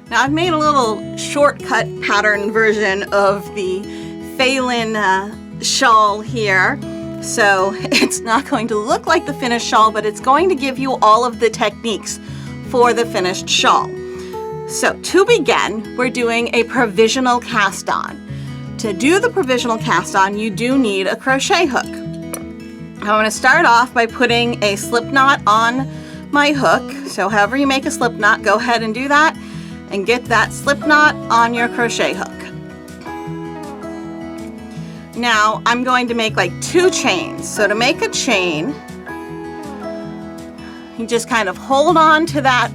Now I've made a little shortcut pattern version of the Faylinn shawl here. So it's not going to look like the finished shawl, but it's going to give you all of the techniques for the finished shawl. So to begin, we're doing a provisional cast on. To do the provisional cast on, you do need a crochet hook. I'm going to start off by putting a slip knot on my hook. So however you make a slip knot, go ahead and do that and get that slip knot on your crochet hook. Now I'm going to make like 2 chains. So to make a chain, you just kind of hold on to that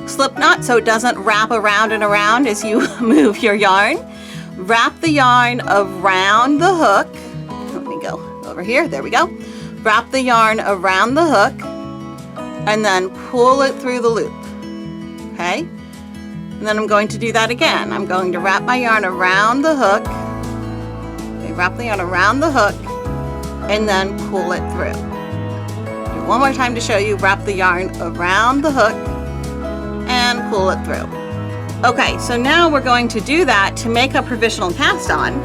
slip knot so it doesn't wrap around and around as you move your yarn. Wrap the yarn around the hook. Let me go over here. There we go. Wrap the yarn around the hook and then pull it through the loop. Okay? And then I'm going to do that again. I'm going to wrap my yarn around the hook. Okay, wrap the yarn around the hook and then pull it through. Do one more time to show you. Wrap the yarn around the hook and pull it through. Okay, so now we're going to do that to make a provisional cast on.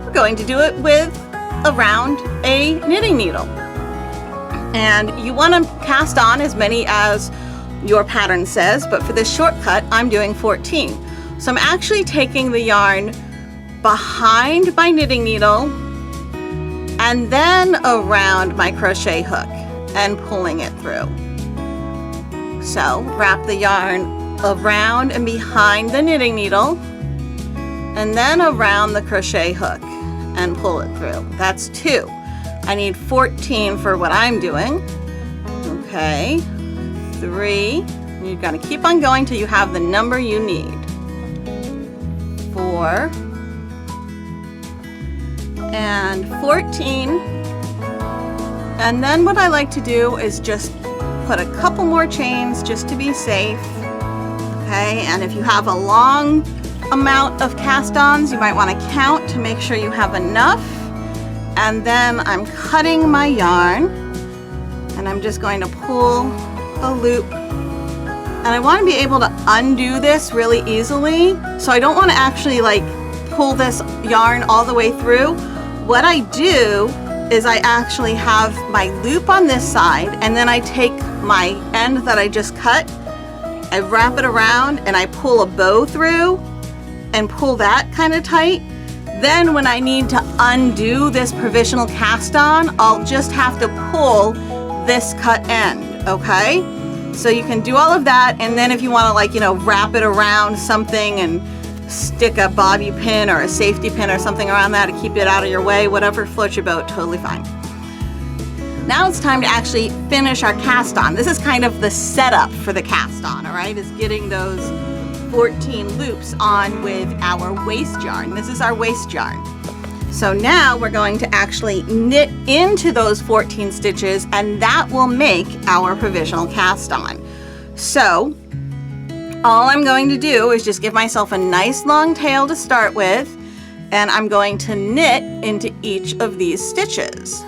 We're going to do it with around a knitting needle. And you want to cast on as many as your pattern says, but for this shortcut, I'm doing 14. So I'm actually taking the yarn behind my knitting needle and then around my crochet hook and pulling it through. So wrap the yarn around and behind the knitting needle and then around the crochet hook and pull it through. That's 2. I need 14 for what I'm doing. Okay, 3. You're going to keep on going till you have the number you need. 4 and 14. And then what I like to do is just put a couple more chains just to be safe. Okay, and if you have a long amount of cast-ons, you might want to count to make sure you have enough. And then I'm cutting my yarn and I'm just going to pull a loop. And I want to be able to undo this really easily. So I don't want to actually like pull this yarn all the way through. What I do is I actually have my loop on this side and then I take my end that I just cut, I wrap it around and I pull a bow through and pull that kind of tight. Then when I need to undo this provisional cast on, I'll just have to pull this cut end, okay? So you can do all of that, and then if you want to, like, you know, wrap it around something and stick a bobby pin or a safety pin or something around that to keep it out of your way, whatever floats your boat, totally fine. Now it's time to actually finish our cast on. This is kind of the setup for the cast on, all right, is getting those 14 loops on with our waist yarn. This is our waist yarn. So now we're going to actually knit into those 14 stitches and that will make our provisional cast on. So all I'm going to do is just give myself a nice long tail to start with, and I'm going to knit into each of these stitches.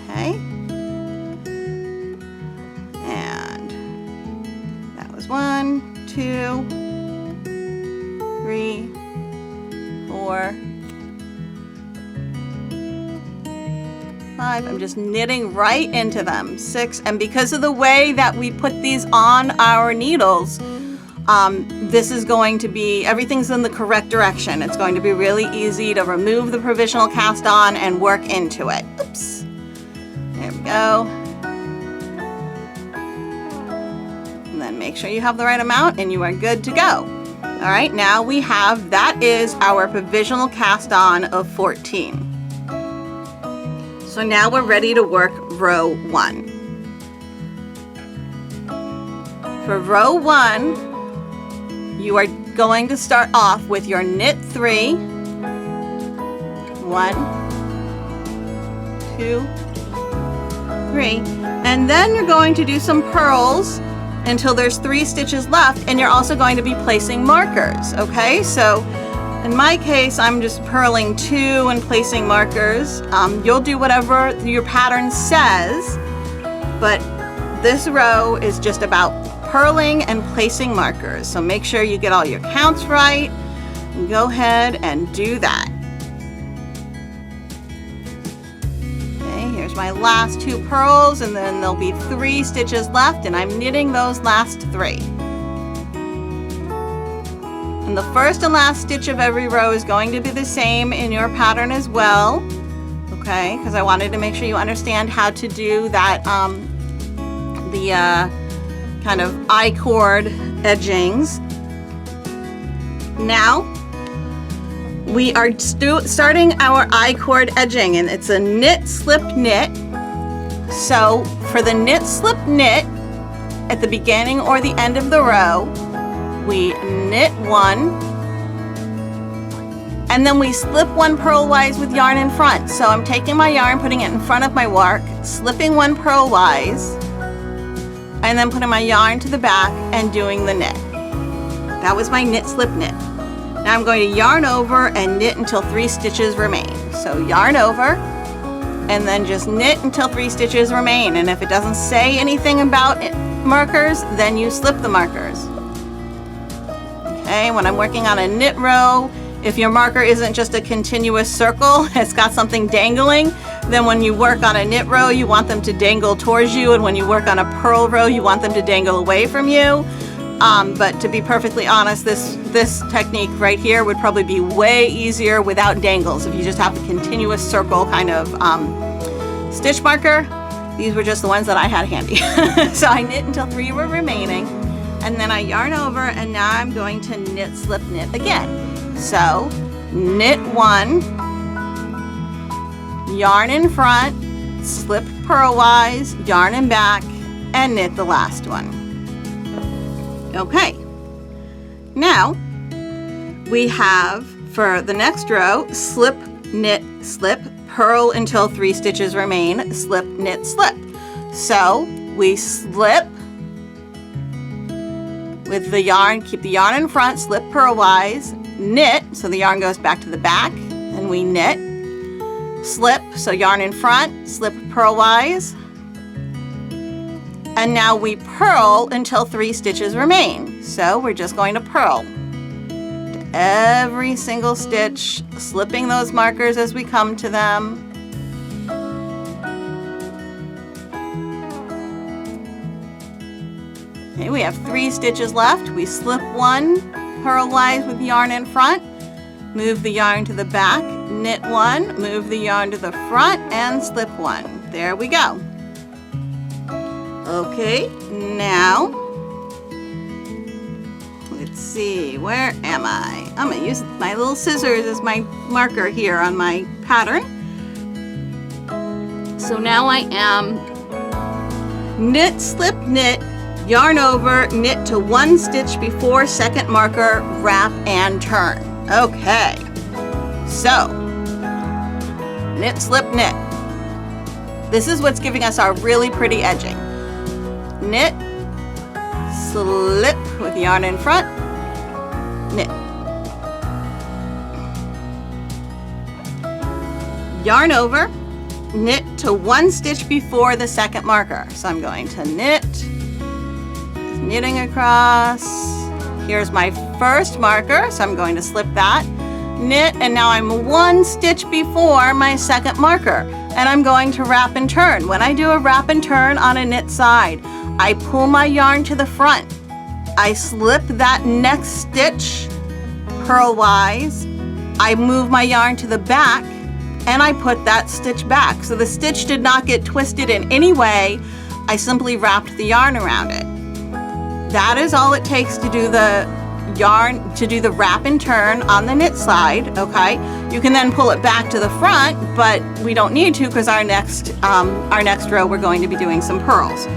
Okay. And that was 1, 2, 3, 4, 5. I'm just knitting right into them. 6. And because of the way that we put these on our needles, this is going to be, everything's in the correct direction. It's going to be really easy to remove the provisional cast on and work into it. Oops. There we go. And then make sure you have the right amount and you are good to go. All right, now we have, that is our provisional cast on of 14. So now we're ready to work row 1. For row 1, you are going to start off with your knit 3, 1, 2, 3, and then you're going to do some purls until there's 3 stitches left, and you're also going to be placing markers, okay? So in my case, I'm just purling 2 and placing markers. You'll do whatever your pattern says, but this row is just about purling and placing markers. So make sure you get all your counts right and go ahead and do that. Okay, here's my last 2 purls, and then there'll be 3 stitches left, and I'm knitting those last 3. And the first and last stitch of every row is going to be the same in your pattern as well. Okay, because I wanted to make sure you understand how to do that, the kind of I-cord edgings. Now, we are starting our I-cord edging, and it's a knit, slip, knit. So for the knit, slip, knit, at the beginning or the end of the row, we knit 1, and then we slip 1 purlwise with yarn in front. So I'm taking my yarn, putting it in front of my work, slipping 1 purlwise, and then putting my yarn to the back and doing the knit. That was my knit, slip, knit. Now I'm going to yarn over and knit until 3 stitches remain. So yarn over, and then just knit until 3 stitches remain. And if it doesn't say anything about markers, then you slip the markers. Okay, when I'm working on a knit row, if your marker isn't just a continuous circle, it's got something dangling, then when you work on a knit row, you want them to dangle towards you, and when you work on a purl row, you want them to dangle away from you. But to be perfectly honest, this technique right here would probably be way easier without dangles if you just have a continuous circle kind of stitch marker. These were just the ones that I had handy. So I knit until 3 were remaining, and then I yarn over, and now I'm going to knit, slip, knit again. So knit 1, yarn in front, slip purlwise, yarn in back, and knit the last one. Okay, now we have, for the next row, slip, knit, slip, purl until 3 stitches remain, slip, knit, slip. So we slip with the yarn, keep the yarn in front, slip purlwise, knit, so the yarn goes back to the back, and we knit, slip, so yarn in front, slip purlwise, and now we purl until 3 stitches remain. So we're just going to purl to every single stitch, slipping those markers as we come to them. Okay, we have 3 stitches left. We slip 1 purlwise with yarn in front, move the yarn to the back, knit 1, move the yarn to the front, and slip 1. There we go. Okay, now, let's see, where am I? I'm going to use my little scissors as my marker here on my pattern. So now I am knit, slip, knit, yarn over, knit to 1 stitch before second marker, wrap and turn. Okay, so knit, slip, knit. This is what's giving us our really pretty edging. Knit, slip with yarn in front, knit. Yarn over, knit to 1 stitch before the second marker. So I'm going to knit, knitting across. Here's my first marker, so I'm going to slip that, knit, and now I'm 1 stitch before my second marker, and I'm going to wrap and turn. When I do a wrap and turn on a knit side, I pull my yarn to the front, I slip that next stitch purlwise, I move my yarn to the back, and I put that stitch back. So the stitch did not get twisted in any way, I simply wrapped the yarn around it. That is all it takes to do the wrap and turn on the knit side, okay? You can then pull it back to the front, but we don't need to because our next row we're going to be doing some purls.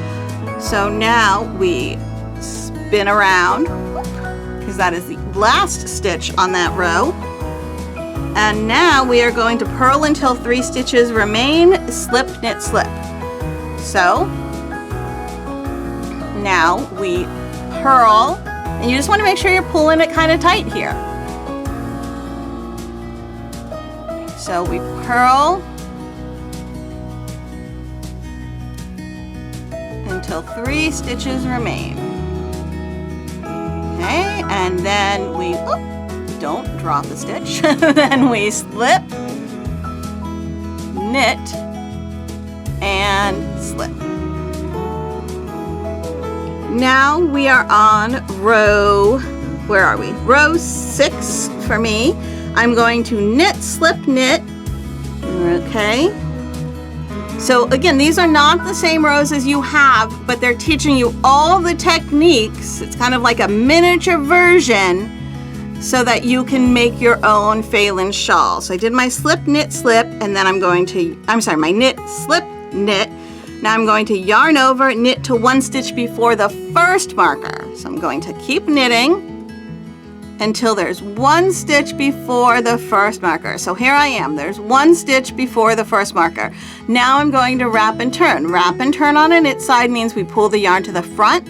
So now we spin around, because that is the last stitch on that row. And now we are going to purl until 3 stitches remain, slip, knit, slip. So now we purl, and you just want to make sure you're pulling it kind of tight here. So we purl until 3 stitches remain. Okay, and then we, don't drop the stitch. Then we slip, knit, and slip. Now we are on row, where are we? Row 6 for me. I'm going to knit, slip, knit. Okay. So again, these are not the same rows as you have, but they're teaching you all the techniques. It's kind of like a miniature version so that you can make your own Faylinn shawl. So I did my slip, knit, slip, and then my knit, slip, knit. Now I'm going to yarn over, knit to 1 stitch before the first marker. So I'm going to keep knitting until there's 1 stitch before the first marker. So here I am, there's 1 stitch before the first marker. Now I'm going to wrap and turn. Wrap and turn on a knit side means we pull the yarn to the front,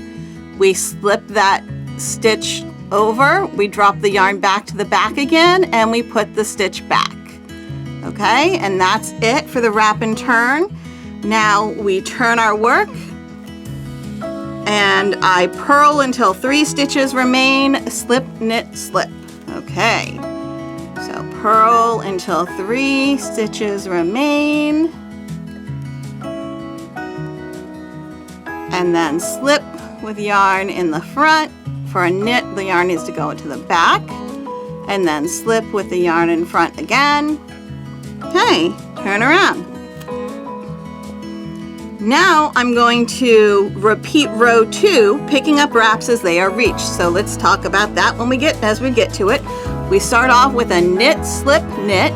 we slip that stitch over, we drop the yarn back to the back again, and we put the stitch back. Okay, and that's it for the wrap and turn. Now we turn our work, and I purl until 3 stitches remain, slip, knit, slip. Okay, so purl until 3 stitches remain, and then slip with yarn in the front. For a knit, the yarn needs to go into the back, and then slip with the yarn in front again. Okay, turn around. Now I'm going to repeat row 2, picking up wraps as they are reached. So let's talk about that as we get to it. We start off with a knit, slip, knit.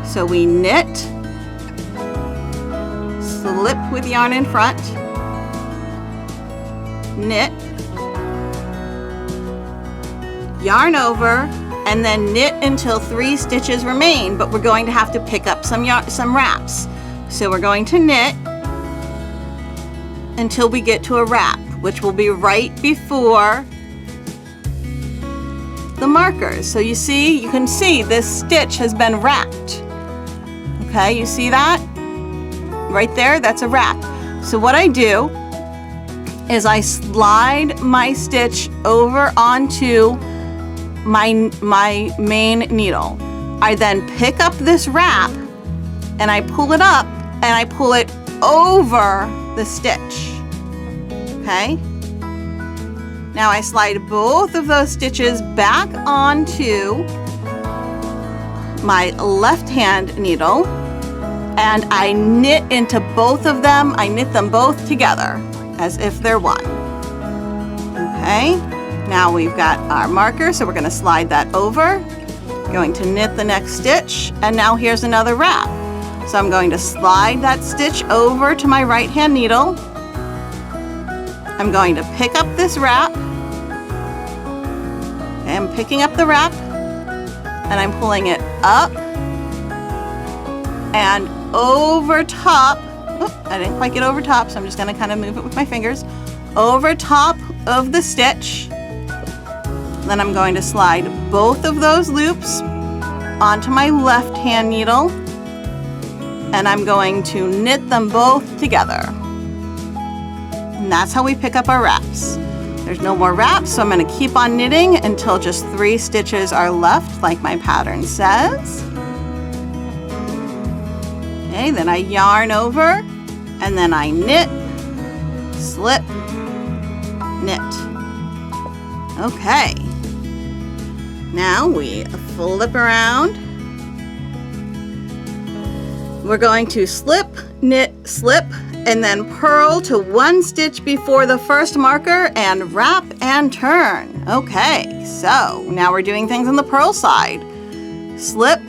So we knit, slip with yarn in front, knit, yarn over, and then knit until 3 stitches remain, but we're going to have to pick up some wraps. So we're going to knit until we get to a wrap, which will be right before the markers. So you can see this stitch has been wrapped. Okay, you see that? Right there, that's a wrap. So what I do is I slide my stitch over onto my main needle. I then pick up this wrap and I pull it up and I pull it over the stitch. Okay? Now I slide both of those stitches back onto my left hand needle and I knit into both of them. I knit them both together as if they're one. Okay? Now we've got our marker, so we're going to slide that over. Going to knit the next stitch, and now here's another wrap. So I'm going to slide that stitch over to my right hand needle. I'm going to pick up this wrap. Okay, I'm picking up the wrap and I'm pulling it up and over top. Oh, I didn't quite get over top, so I'm just going to kind of move it with my fingers. Over top of the stitch. Then I'm going to slide both of those loops onto my left hand needle. And I'm going to knit them both together. And that's how we pick up our wraps. There's no more wraps, so I'm going to keep on knitting until just 3 stitches are left, like my pattern says. Okay, then I yarn over, and then I knit, slip, knit. Okay. Now we flip around. We're going to slip, knit, slip, and then purl to 1 stitch before the first marker and wrap and turn. Okay, so now we're doing things on the purl side. Slip,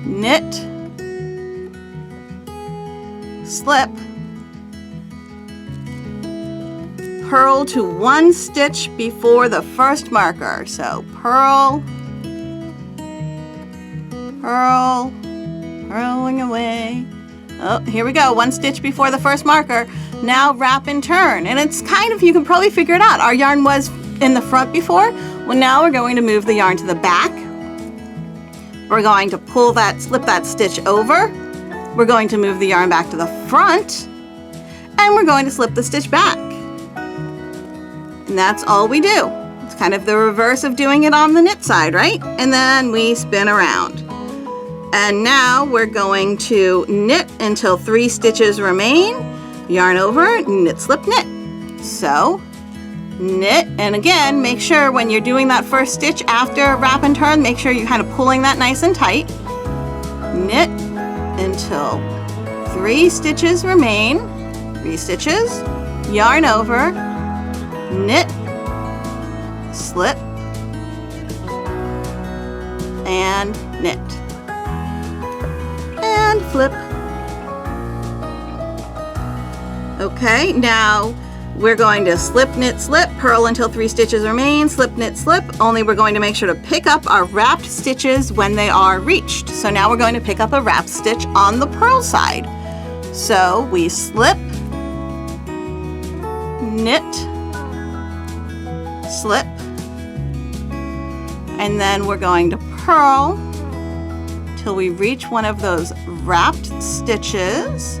knit, slip, purl to 1 stitch before the first marker. So purl, purl, purling away. Oh, here we go, 1 stitch before the first marker. Now wrap and turn. And it's kind of, you can probably figure it out. Our yarn was in the front before. Well, now we're going to move the yarn to the back. We're going to pull that, slip that stitch over. We're going to move the yarn back to the front. And we're going to slip the stitch back. And And that's all we do. It's kind of the reverse of doing it on the knit side, right? And then we spin around. And now we're going to knit until 3 stitches remain, yarn over, knit, slip, knit. So knit, and again, make sure when you're doing that first stitch after wrap and turn, make sure you're kind of pulling that nice and tight. Knit until 3 stitches remain, 3 stitches, yarn over, knit, slip, and knit, and flip. Okay, now we're going to slip, knit, slip, purl until 3 stitches remain, slip, knit, slip, only we're going to make sure to pick up our wrapped stitches when they are reached. So now we're going to pick up a wrap stitch on the purl side. So we slip, knit, slip, and then we're going to purl till we reach one of those wrapped stitches,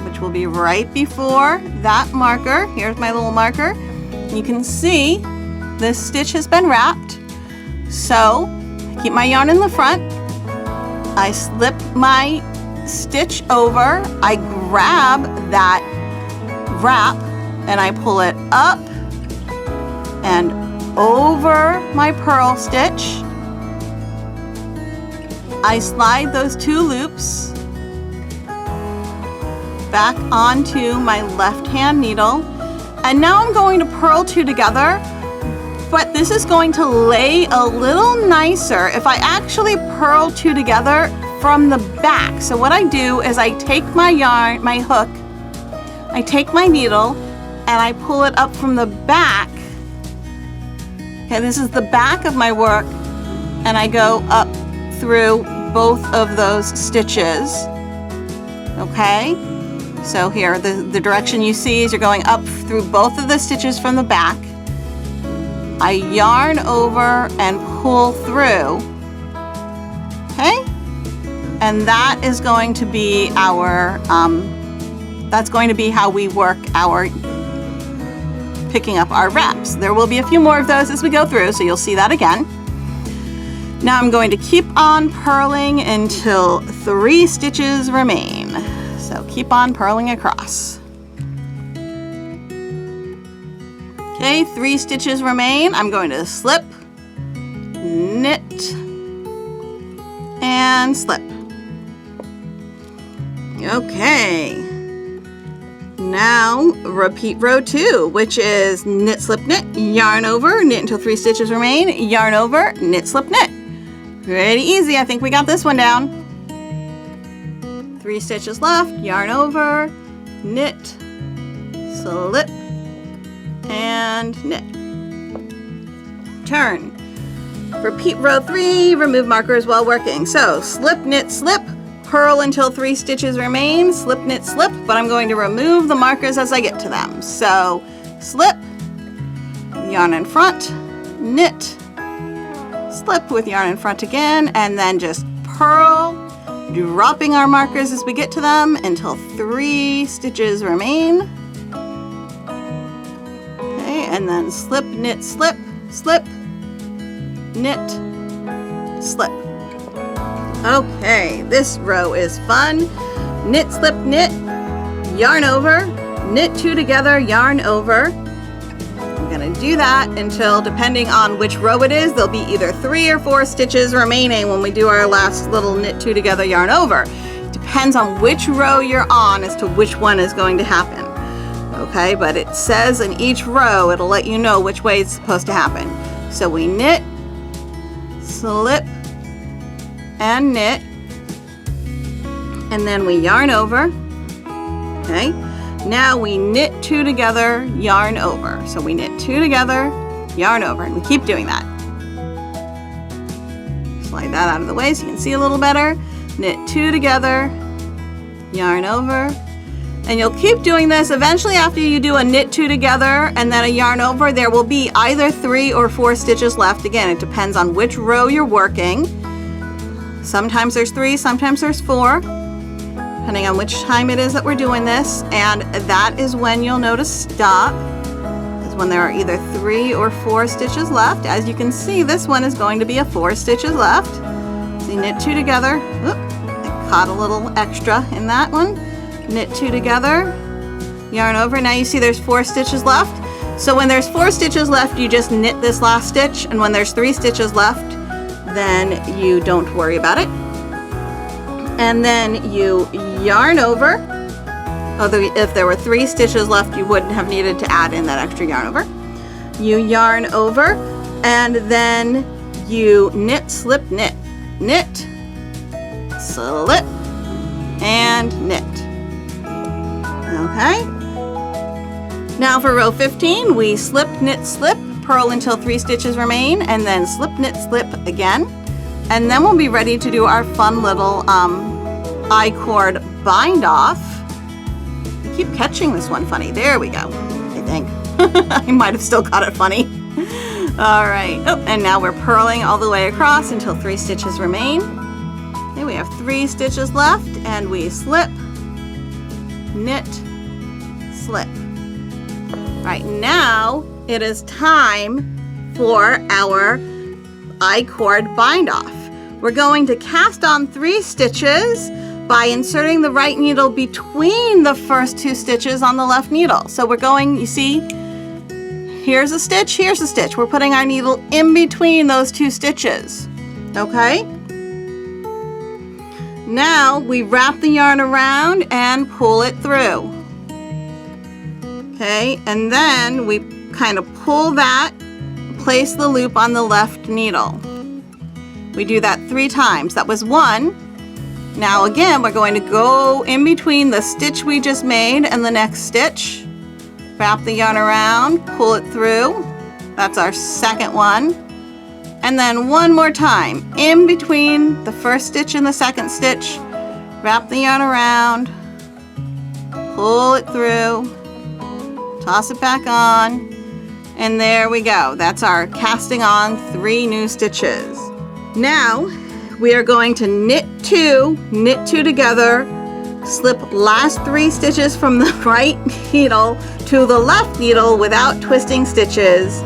which will be right before that marker. Here's my little marker. You can see this stitch has been wrapped. So I keep my yarn in the front. I slip my stitch over. I grab that wrap and I pull it up and over my purl stitch. I slide those 2 loops back onto my left hand needle, and now I'm going to purl 2 together, but this is going to lay a little nicer if I actually purl 2 together from the back. So what I do is I take my yarn, my hook, I take my needle and I pull it up from the back. Okay, this is the back of my work, and I go up through both of those stitches. Okay, so here the direction you see is you're going up through both of the stitches from the back. I yarn over and pull through. Okay, and that is going to be our that's going to be how we work our picking up our wraps. There will be a few more of those as we go through, so you'll see that again. Now I'm going to keep on purling until 3 stitches remain. So keep on purling across. Okay, 3 stitches remain. I'm going to slip, knit, and slip. Okay. Now repeat row 2, which is knit, slip, knit, yarn over, knit until 3 stitches remain, yarn over, knit, slip, knit. Pretty easy. I think we got this one down. 3 stitches left, yarn over, knit, slip, and knit. Turn. Repeat row 3, remove markers while working. So slip, knit, slip, purl until 3 stitches remain, slip, knit, slip, but I'm going to remove the markers as I get to them. So slip, yarn in front, knit, slip with yarn in front again, and then just purl, dropping our markers as we get to them until 3 stitches remain. Okay, and then slip, knit, slip, slip, knit, slip. Okay, this row is fun. Knit, slip, knit, yarn over, knit 2 together, yarn over. I'm going to do that until, depending on which row it is, there'll be either 3 or 4 stitches remaining when we do our last little knit 2 together, yarn over. Depends on which row you're on as to which one is going to happen. Okay, but it says in each row, it'll let you know which way it's supposed to happen. So we knit, slip, and knit, and then we yarn over. Okay, now we knit 2 together, yarn over. So we knit 2 together, yarn over, and we keep doing that. Slide that out of the way so you can see a little better. Knit 2 together, yarn over, and you'll keep doing this. Eventually, after you do a knit 2 together and then a yarn over, there will be either 3 or 4 stitches left. Again, it depends on which row you're working. Sometimes there's 3, sometimes there's 4. depending on which time it is that we're doing this, and that is when you'll notice stop, is when there are either 3 or 4 stitches left. As you can see, this one is going to be a 4 stitches left. So you knit 2 together. Oop, I caught a little extra in that one. Knit 2 together, yarn over. Now you see there's 4 stitches left. So when there's 4 stitches left, you just knit this last stitch, and when there's 3 stitches left, then you don't worry about it. And then you yarn over. Although if there were 3 stitches left, you wouldn't have needed to add in that extra yarn over. You yarn over, and then you knit, slip, knit. Knit, slip, and knit. Okay. Now for row 15, we slip, knit, slip, purl until 3 stitches remain, and then slip, knit, slip again. And then we'll be ready to do our fun little I-cord bind off. I keep catching this one funny. There we go, I think. I might have still got it funny. All right, oh, and now we're purling all the way across until 3 stitches remain. Okay, we have 3 stitches left, and we slip, knit, slip. All right, now it is time for our I-cord bind off. We're going to cast on 3 stitches by inserting the right needle between the first 2 stitches on the left needle. So we're going, you see, here's a stitch, here's a stitch. We're putting our needle in between those 2 stitches, okay? Now we wrap the yarn around and pull it through. Okay, and then we kind of pull that, place the loop on the left needle. We do that 3 times. That was 1. Now again, we're going to go in between the stitch we just made and the next stitch. Wrap the yarn around, pull it through. That's our second one. And then 1 more time, in between the first stitch and the second stitch. Wrap the yarn around, pull it through, toss it back on, and there we go. That's our casting on 3 new stitches. Now we are going to knit 2 together, slip last 3 stitches from the right needle to the left needle without twisting stitches,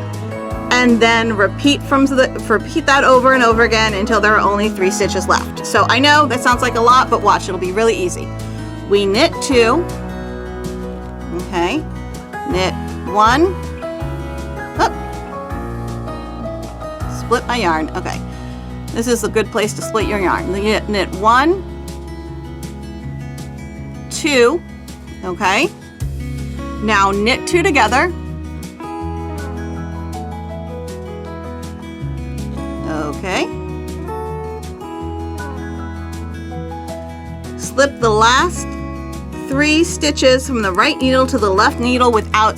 and then repeat that over and over again until there are only 3 stitches left. So I know that sounds like a lot, but watch, it'll be really easy. We knit 2, okay, knit 1, oh, split my yarn, okay. This is a good place to split your yarn. Knit 1, 2, okay. Now knit 2 together. Okay. Slip the last 3 stitches from the right needle to the left needle without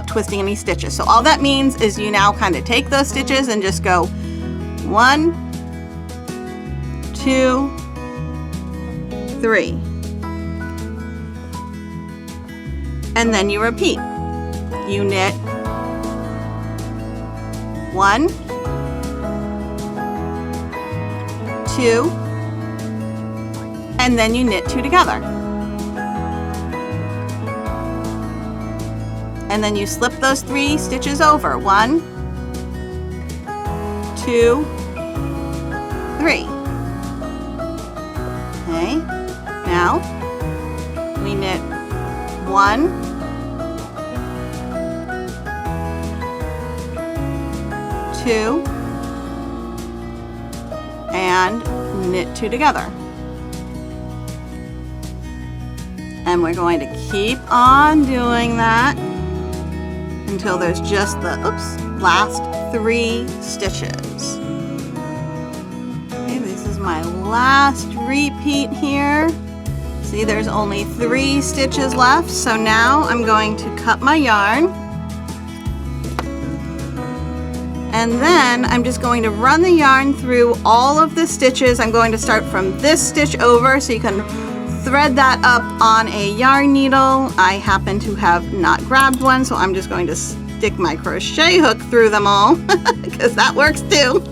twisting any stitches. So all that means is you now kind of take those stitches and just go 1, 2, 3. And then you repeat. You knit 1, 2, and then you knit 2 together. And then you slip those 3 stitches over. 1, 2, 3. Okay, now we knit 1, 2, and knit 2 together. And we're going to keep on doing that until there's just the last 3 stitches. Okay, this is my last repeat here. See, there's only 3 stitches left, so now I'm going to cut my yarn. And then I'm just going to run the yarn through all of the stitches. I'm going to start from this stitch over, so you can thread that up on a yarn needle. I happen to have not grabbed one, so I'm just going to stick my crochet hook through them all, because that works too.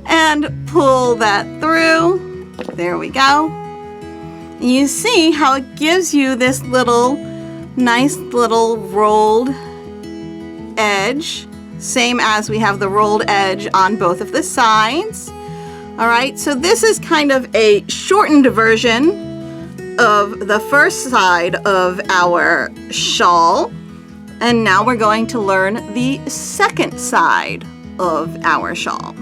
And pull that through. There we go. You see how it gives you this nice little rolled edge, same as we have the rolled edge on both of the sides. All right, so this is kind of a shortened version of the first side of our shawl. And now we're going to learn the second side of our shawl.